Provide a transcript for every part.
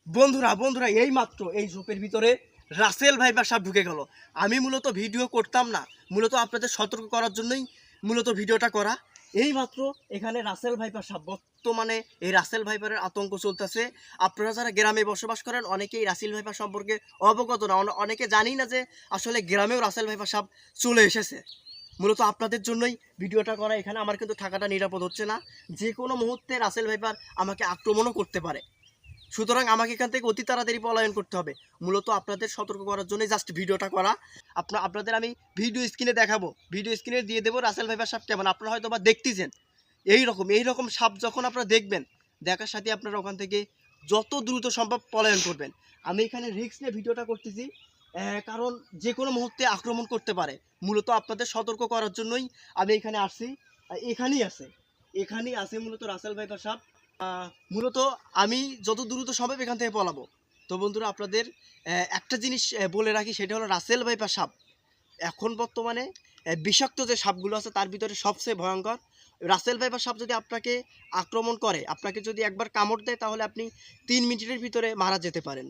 বন্ধুরা বন্ধুরা এই মাত্র এই ঝোপের ভিতরে রাসেল ভাইপার সাপ ঢুকে গেল। আমি মূলত ভিডিও করতাম না, মূলত আপনাদের সতর্ক করার জন্যই মূলত ভিডিওটা করা। এই মাত্র এখানে রাসেল ভাইপার সাপ, বর্তমানে এই রাসেল ভাইপারের আতঙ্ক চলতেছে। আপনারা যারা গ্রামে বসবাস করেন অনেকেই রাসেল ভাইপার সম্পর্কে অবগত না, অনেকে জানি না যে আসলে গ্রামেও রাসেল ভাইপার সাপ চলে এসেছে। মূলত আপনাদের জন্যই ভিডিওটা করা। এখানে আমার কিন্তু থাকাটা নিরাপদ হচ্ছে না, যে কোনো মুহূর্তে রাসেল ভাইপার আমাকে আক্রমণও করতে পারে। সুতরাং আমাকে এখান থেকে অতি তাড়াতাড়ি পলায়ন করতে হবে। মূলত আপনাদের সতর্ক করার জন্যই জাস্ট ভিডিওটা করা। আপনাদের আমি ভিডিও স্ক্রিনে দেখাবো, ভিডিও স্ক্রিনে দিয়ে দেবো রাসেল ভাইপার সাপ কেমন। আপনারা হয়তো বা দেখতেছেন এইরকম সাপ যখন আপনারা দেখবেন, দেখার সাথে আপনারা ওখান থেকে যত দ্রুত সম্ভব পলায়ন করবেন। আমি এখানে রিস্ক নিয়ে ভিডিওটা করতেছি, কারণ যে কোনো মুহূর্তে আক্রমণ করতে পারে। মূলত আপনাদের সতর্ক করার জন্যই আমি এখানে আসছি। এখানেই আছে মূলত রাসেল ভাইপার সাপ। মূলত আমি যত দ্রুত সম্ভব এখান থেকে পলাবো। তো বন্ধুরা আপনাদের একটা জিনিস বলে রাখি, সেটা হলো রাসেল ভাইপার সাপ এখন বর্তমানে বিষাক্ত যে সাপগুলো আছে তার ভিতরে সবচেয়ে ভয়ঙ্কর। রাসেল ভাইপার সাপ যদি আপনাকে আক্রমণ করে, আপনাকে যদি একবার কামড় দেয়, তাহলে আপনি 3 মিনিটের ভিতরে মারা যেতে পারেন।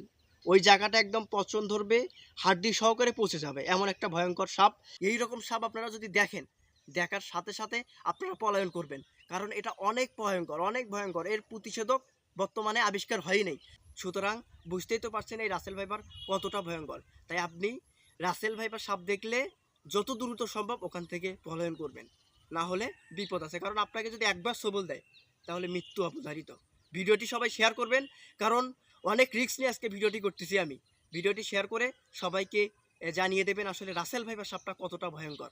ওই জায়গাটা একদম পচন ধরবে, হাড্ডি সহকারে পচে যাবে, এমন একটা ভয়ঙ্কর সাপ। এই রকম সাপ আপনারা যদি দেখেন, দেখার সাথে সাথে আপনারা পলায়ন করবেন, কারণ এটা অনেক ভয়ঙ্কর। এর প্রতিষেধক বর্তমানে আবিষ্কার হয়নি। সুতরাং বুঝতেই তো পারছেন এই রাসেল ভাইপার কতটা ভয়ঙ্কর। তাই আপনি রাসেল ভাইপার সাপ দেখলে যত দ্রুত সম্ভব ওখান থেকে পলায়ন করবেন, না হলে বিপদ আছে। কারণ আপনাকে যদি একবার সবল দেয় তাহলে মৃত্যু অবধারিত। ভিডিওটি সবাই শেয়ার করবেন, কারণ অনেক রিস্ক নিয়ে আজকে ভিডিওটি করতেছি আমি। ভিডিওটি শেয়ার করে সবাইকে জানিয়ে দেবেন আসলে রাসেল ভাইপার সাপটা কতটা ভয়ঙ্কর।